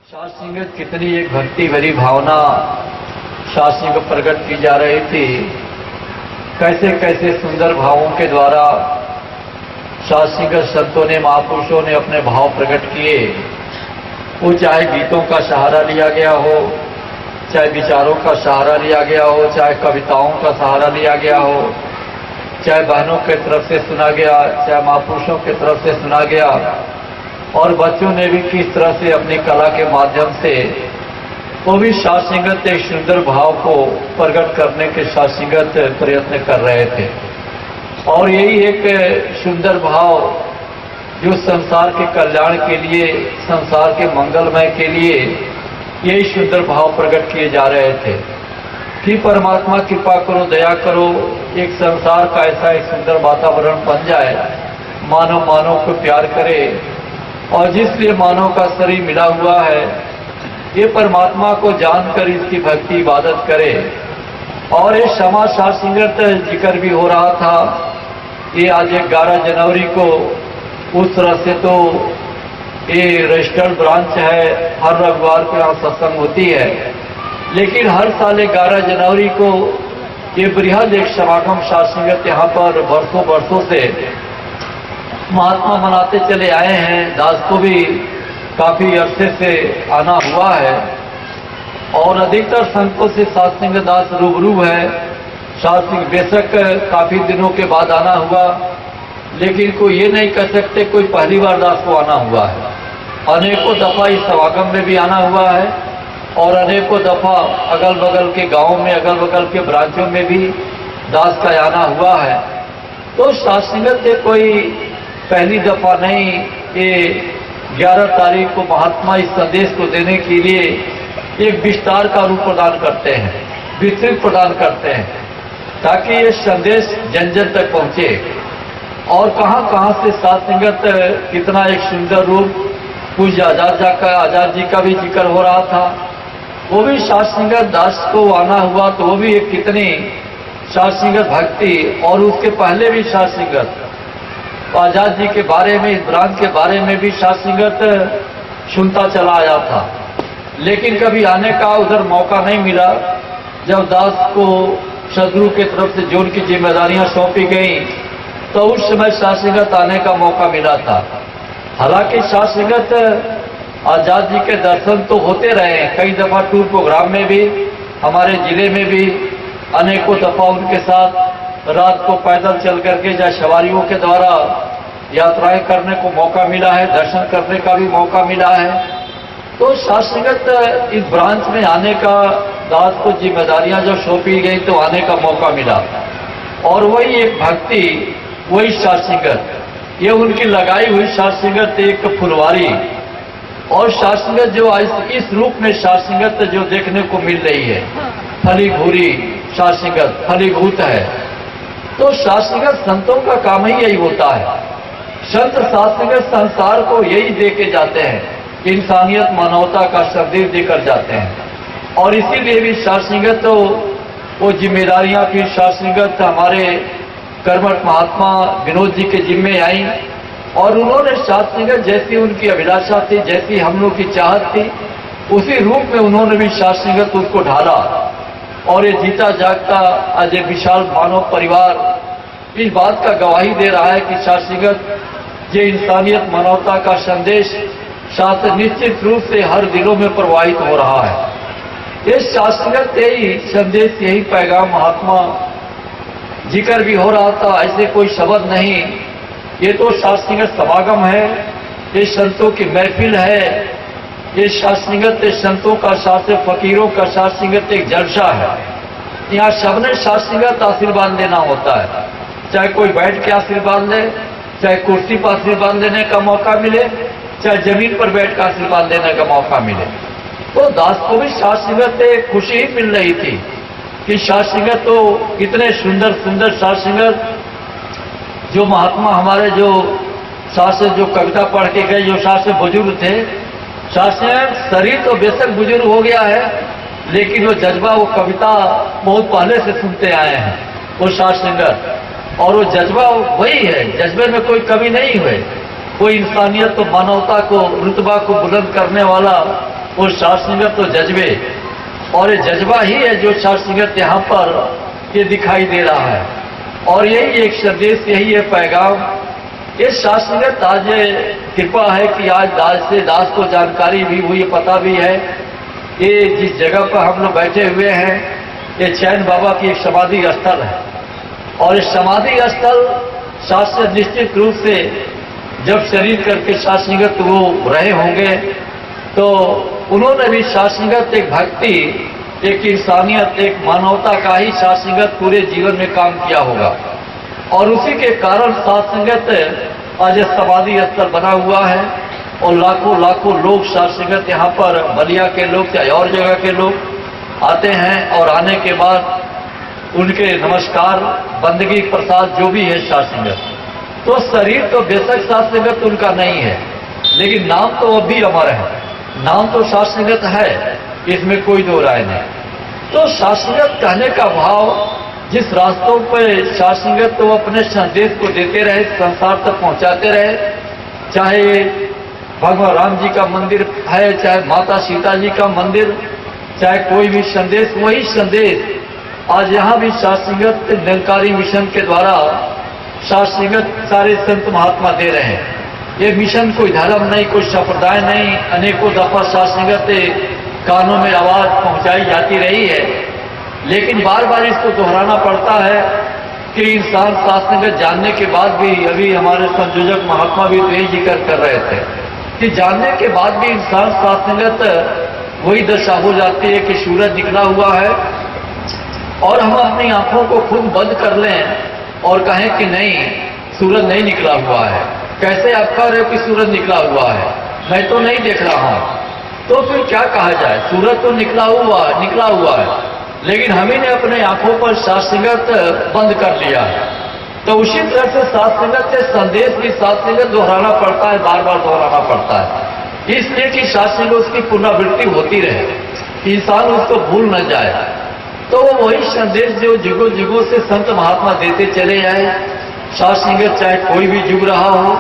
शास्त्रीय कितनी एक भक्ति भरी भावना शास्त्रीय प्रकट की जा रही थी। कैसे कैसे सुंदर भावों के द्वारा शास्त्रीय संतों ने, महापुरुषों ने अपने भाव प्रकट किए। वो चाहे गीतों का सहारा लिया गया हो, चाहे विचारों का सहारा लिया गया हो, चाहे कविताओं का सहारा लिया गया हो, चाहे बहनों की तरफ से सुना गया, चाहे महापुरुषों की तरफ से सुना गया, और बच्चों ने भी किस तरह से अपनी कला के माध्यम से वो भी शास्त्रीगत एक सुंदर भाव को प्रकट करने के शास्त्रीगत प्रयत्न कर रहे थे। और यही एक सुंदर भाव जो संसार के कल्याण के लिए, संसार के मंगलमय के लिए यही सुंदर भाव प्रकट किए जा रहे थे कि परमात्मा कृपा करो, दया करो, एक संसार का ऐसा एक सुंदर वातावरण बन जाए, मानव मानव को प्यार करे, और जिसलिए मानव का शरीर मिला हुआ है ये परमात्मा को जानकर इसकी भक्ति इबादत करे। और ये समाज शास्त्रीगत जिक्र भी हो रहा था। ये आज 11 जनवरी को उस तरह से तो ये रजिस्टर्ड ब्रांच है, हर रविवार को यहाँ सत्संग होती है, लेकिन हर साल 11 जनवरी को ये बृहद एक समागम शास्त्रीगत यहाँ पर वर्षों से महात्मा मनाते चले आए हैं। दास को भी काफी अरसे से आना हुआ है और अधिकतर संतों से शास्त्रीय दास रूबरू है। शास्त्रीय बेशक काफी दिनों के बाद आना हुआ, लेकिन कोई ये नहीं कह सकते कोई पहली बार दास को आना हुआ है। अनेकों दफा इस समागम में भी आना हुआ है और अनेकों दफा अगल बगल के गांवों में, अगल बगल के ब्रांचों में भी दास का आना हुआ है। तो शास्त्रीगत से कोई पहली दफा नहीं, ये 11 तारीख को महात्मा इस संदेश को देने के लिए एक विस्तार का रूप प्रदान करते हैं, विस्तृत प्रदान करते हैं, ताकि ये संदेश जन जन तक पहुंचे। और कहां कहां से शास्त्रीगत कितना एक सुंदर रूप पूज्य आजाद जी का भी जिक्र हो रहा था। वो भी शास्त्रीगत दास को आना हुआ, तो वो भी एक कितनी शास्त्रीगत भक्ति, और उसके पहले भी शास्त्रीगत आजाद जी के बारे में, इस ब्रांच के बारे में भी शास्त्रीगत सुनता चला आया था, लेकिन कभी आने का उधर मौका नहीं मिला। जब दास को सदगुरु की तरफ से जो उनकी जिम्मेदारियां सौंपी गई तो उस समय शास्त्रीगत आने का मौका मिला था। हालांकि शास्त्रीगत आजाद जी के दर्शन तो होते रहे, कई दफा टूर प्रोग्राम में भी, हमारे जिले में भी अनेकों दफा उनके साथ रात को पैदल चल करके या सवारियों के द्वारा यात्राएं करने को मौका मिला है, दर्शन करने का भी मौका मिला है। तो शास्त्रीगत इस ब्रांच में आने का, दास को जिम्मेदारियां जब सौंपी गई तो आने का मौका मिला। और वही एक भक्ति, वही शास्त्रीगत, ये उनकी लगाई हुई शास्त्रीगत एक फुलवारी, और शास्त्रीगत जो आज इस रूप में शास्त्रीगत जो देखने को मिल रही है, फलीभूरी शास्त्रीगत, फलीभूत है। तो शास्त्रीगत संतों का काम ही यही होता है। संत शास्त्रीगत संसार को यही दे के जाते हैं, इंसानियत मानवता का संदेश देकर जाते हैं। और इसीलिए भी शास्त्रीगत तो वो जिम्मेदारियां फिर शास्त्रीगत हमारे कर्मठ महात्मा विनोद जी के जिम्मे आई, और उन्होंने शास्त्रीगत जैसी उनकी अभिलाषा थी, जैसी हम लोग की चाहत थी, उसी रूप में उन्होंने भी शास्त्रीगत उसको ढाला। और ये जीता जागता आज एक विशाल मानव परिवार इस बात का गवाही दे रहा है कि शास्त्रीगत ये इंसानियत मानवता का संदेश शास्त्र निश्चित रूप से हर दिलों में प्रवाहित हो रहा है। इस शास्त्रीगत यही संदेश, यही पैगाम महात्मा जिक्र भी हो रहा था। ऐसे कोई शब्द नहीं, ये तो शास्त्रीगत समागम है, ये संतों की महफिल है, ये शास्त्रीगत संतों का, शास्त्र फकीरों का शास्त्रीगत एक जलसा है। यहाँ सबने शास्त्रीगत आशीर्वाद लेना होता है, चाहे कोई बैठ के आशीर्वाद ले, चाहे कुर्सी पर आशीर्वाद लेने का मौका मिले, चाहे जमीन पर बैठ कर आशीर्वाद लेने का मौका मिले। तो दास को भी शास्त्रीगत एक खुशी ही मिल रही थी कि शास्त्रीगत तो इतने सुंदर सुंदर शास्त्रीगत, जो महात्मा हमारे जो शास्त्र जो कविता पढ़ के गए, जो शास्त्र बुजुर्ग थे, शास्त्रीय शरीर तो बेशक बुजुर्ग हो गया है, लेकिन वो जज्बा, वो कविता बहुत पहले से सुनते आए हैं वो शास्त्रीगत, और वो जज्बा वही है, जज्बे में कोई कमी नहीं हुई। कोई इंसानियत तो मानवता को, रुतबा को बुलंद करने वाला वो शास्त्रीगत तो जज्बे, और ये जज्बा ही है जो शास्त्रीगत यहाँ पर ये दिखाई दे रहा है। और यही एक संदेश, यही है पैगाम। ये शास्त्रीगत आज कृपा है कि आज दास को जानकारी भी हुई, पता भी है। ये जिस जगह पर हम लोग बैठे हुए हैं, ये चैन बाबा की एक समाधि स्थल है। और इस समाधि स्थल शास्त्र निश्चित रूप से जब शरीर करके शास्त्रीगत वो रहे होंगे तो उन्होंने भी शास्त्रीगत एक भक्ति, एक इंसानियत, एक मानवता का ही शास्त्रीगत पूरे जीवन में काम किया होगा। और उसी के कारण शास्त्रीगत आज समाधि स्थल बना हुआ है और लाखों लाखों लोग शास्त्रीगत यहाँ पर बलिया के लोग चाहे और जगह के लोग आते हैं। और आने के बाद उनके नमस्कार, बंदगी, प्रसाद जो भी है शास्त्रीगत, तो शरीर तो बेशक शास्त्रीगत उनका नहीं है, लेकिन नाम तो अब भी अमर है, नाम तो शास्त्रीगत है, इसमें कोई दो राय नहीं। तो शास्त्रीगत कहने का भाव, जिस रास्तों पर शास्त्रीगत तो अपने संदेश को देते रहे, संसार तक पहुंचाते रहे, चाहे भगवान राम जी का मंदिर है, चाहे माता सीता जी का मंदिर, चाहे कोई भी संदेश, वही संदेश आज यहाँ भी शास्त्रीगत निरंकारी मिशन के द्वारा शास्त्रीगत सारे संत महात्मा दे रहे हैं। ये मिशन कोई धर्म नहीं, कोई संप्रदाय नहीं, अनेकों दफा शास्त्रीगत कानों में आवाज पहुंचाई जाती रही है, लेकिन बार बार इसको दोहराना पड़ता है कि इंसान शास्त्रीगत जानने के बाद भी, अभी हमारे संयोजक महात्मा भी तो यही जिक्र कर रहे थे कि जानने के बाद भी इंसान शास्त्रीगत वही दशा हो जाती है कि सूरज निकला हुआ है और हम अपनी आंखों को खुद बंद कर लें और कहें कि नहीं, सूरज नहीं निकला हुआ है। कैसे आप कह रहे हो कि सूरज निकला हुआ है, मैं तो नहीं देख रहा हूं। तो फिर क्या कहा जाए, सूरज तो निकला हुआ है, लेकिन हम ही ने अपने आंखों पर शास्त्रीगत बंद कर लिया है। तो उसी तरह से शास्त्रीगत से संदेश भी शास्त्रीगत दोहराना पड़ता है, बार बार दोहराना पड़ता है, इसलिए कि शास्त्रीगत उसकी पुनरावृत्ति होती रहे, इंसान उसको भूल न जाए। तो वही संदेश जो युगों युगों से संत महात्मा देते चले आए, शास्त्रीगत चाहे कोई भी युग रहा हो,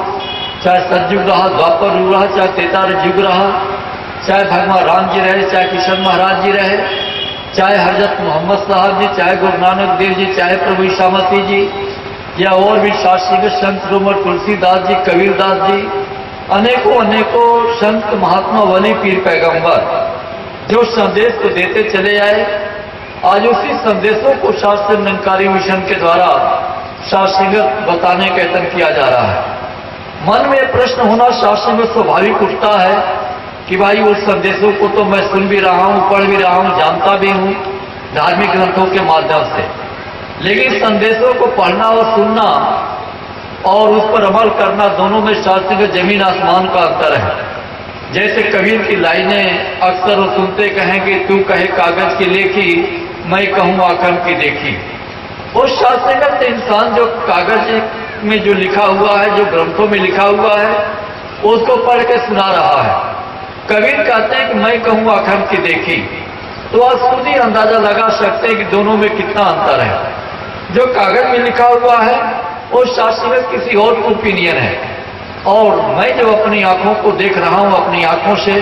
चाहे सतयुग रहा, द्वापर युग रहा, चाहे त्रेता युग रहा, चाहे भगवान राम जी रहे, चाहे किशन महाराज जी रहे, चाहे हजरत मोहम्मद साहब जी, चाहे गुरु नानक देव जी, चाहे प्रभु ईसा मसीह जी, या और भी शास्त्रीगत संत रोमर तुलसीदास जी, कबीरदास जी, अनेकों अनेकों संत महात्मा वली पीर पैगंबर जो संदेश को देते चले आए, आज उसी संदेशों को शास्त्र निरंकारी मिशन के द्वारा शास्त्रीगत बताने का यत्न किया जा रहा है। मन में प्रश्न होना शास्त्र में स्वाभाविक उठता है कि भाई उस संदेशों को तो मैं सुन भी रहा हूं, पढ़ भी रहा हूं, जानता भी हूं धार्मिक ग्रंथों के माध्यम से, लेकिन संदेशों को पढ़ना और सुनना और उस पर अमल करना, दोनों में शास्त्रीगत जमीन आसमान का अंतर है। जैसे कबीर की लाइनें अक्सर वो सुनते कहेंगे, तू कहे कागज की लेखी, मैं कहूं आखन की देखी। वो शास्त्रीगत इंसान जो कागज में जो लिखा हुआ है, जो ग्रंथों में लिखा हुआ है, उसको पढ़ के सुना रहा है। कबीर कहते हैं कि मैं कहूं आखन की देखी, तो आप खुद ही अंदाजा लगा सकते हैं कि दोनों में कितना अंतर है। जो कागज में लिखा हुआ है वो शास्त्रीगत किसी और की ओपिनियन है, और मैं जो अपनी आंखों को देख रहा हूं, अपनी आंखों से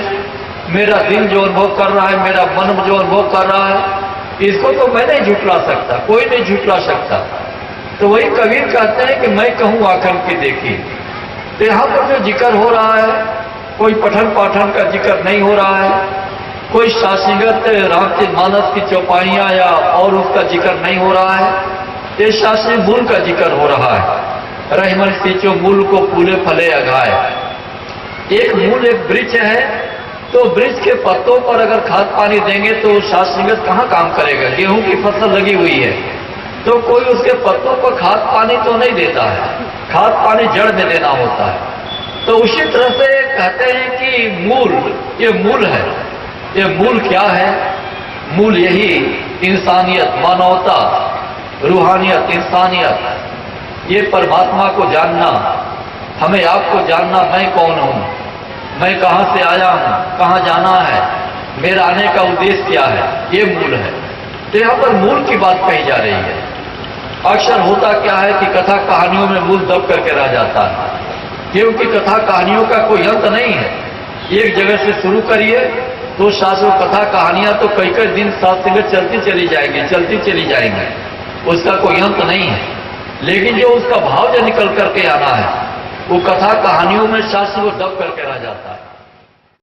मेरा दिल जो अनुभव कर रहा है, मेरा मन जो अनुभव कर रहा है, इसको तो मैं नहीं झुटला सकता, कोई नहीं झुटला सकता। तो वही कबीर कहते हैं कि मैं कहूं आखन की देखी। तो यहां पर जो जिक्र हो रहा है, कोई पठन पाठन का जिक्र नहीं हो रहा है, कोई शास्त्रीगत रामचरितमानस की चौपाइयां या और उसका जिक्र नहीं हो रहा है, ये शास्त्रीय मूल का जिक्र हो रहा है। रहीमन सींचो मूल को फूले फले अघाए। एक मूल, एक वृक्ष है, तो वृक्ष के पत्तों पर अगर खाद पानी देंगे तो शास्त्रीगत कहाँ काम करेगा। गेहूं की फसल लगी हुई है तो कोई उसके पत्तों पर खाद पानी तो नहीं देता है, खाद पानी जड़ में देना होता है। तो उसी तरह से कहते हैं कि मूल, ये मूल है। ये मूल क्या है? मूल यही इंसानियत, मानवता, रूहानियत, इंसानियत, ये परमात्मा को जानना, हमें आपको जानना, मैं कौन हूं, मैं कहां से आया हूं, कहां जाना है, मेरा आने का उद्देश्य क्या है, ये मूल है। तो यहां पर मूल की बात कही जा रही है। अक्सर होता क्या है कि कथा कहानियों में मूल दब करके रह जाता है, क्योंकि कथा कहानियों का कोई अंत नहीं है। एक जगह से शुरू करिए तो शास्त्र कथा कहानियां तो कई कई दिन साथ संगत चलती चली जाएंगी, उसका कोई अंत नहीं है। लेकिन जो उसका भाव जो निकल करके आना है, वो कथा कहानियों में शास्त्र को दब करके रह जाता है।